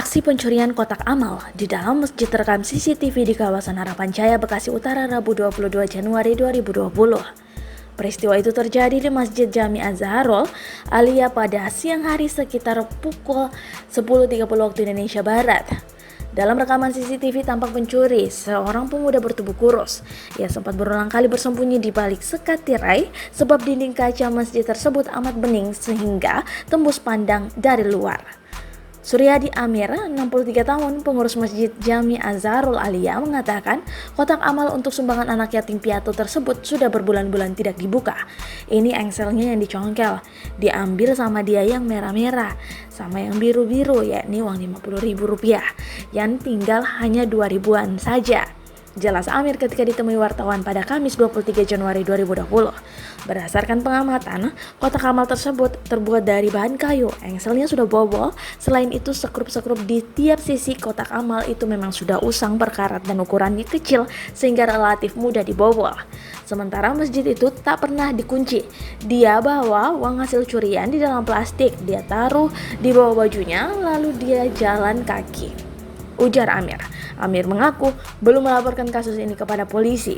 Aksi pencurian kotak amal di dalam masjid terekam CCTV di kawasan Harapan Jaya, Bekasi Utara, Rabu 22 Januari 2020. Peristiwa itu terjadi di Masjid Jami Az-Zahrul Aliyah pada siang hari sekitar pukul 10.30 waktu Indonesia Barat. Dalam rekaman CCTV tampak pencuri, seorang pemuda bertubuh kurus. Ia sempat berulang kali bersembunyi di balik sekat tirai sebab dinding kaca masjid tersebut amat bening sehingga tembus pandang dari luar. Suryadi Amir, 63 tahun, pengurus Masjid Jami Az-Zahrul Aliyah mengatakan kotak amal untuk sumbangan anak yatim piatu tersebut sudah berbulan-bulan tidak dibuka. Ini engselnya yang dicongkel, diambil sama dia yang merah-merah, sama yang biru-biru yakni uang Rp50.000, yang tinggal hanya 2 ribuan saja. Jelas Amir ketika ditemui wartawan pada Kamis 23 Januari 2020. Berdasarkan pengamatan, kotak amal tersebut terbuat dari bahan kayu, engselnya sudah bobol. Selain itu, sekrup-sekrup di tiap sisi kotak amal itu memang sudah usang, berkarat dan ukurannya kecil sehingga relatif mudah dibobol. Sementara masjid itu tak pernah dikunci. Dia bawa uang hasil curian di dalam plastik, dia taruh di bawah bajunya lalu dia jalan kaki, ujar Amir. Amir mengaku belum melaporkan kasus ini kepada polisi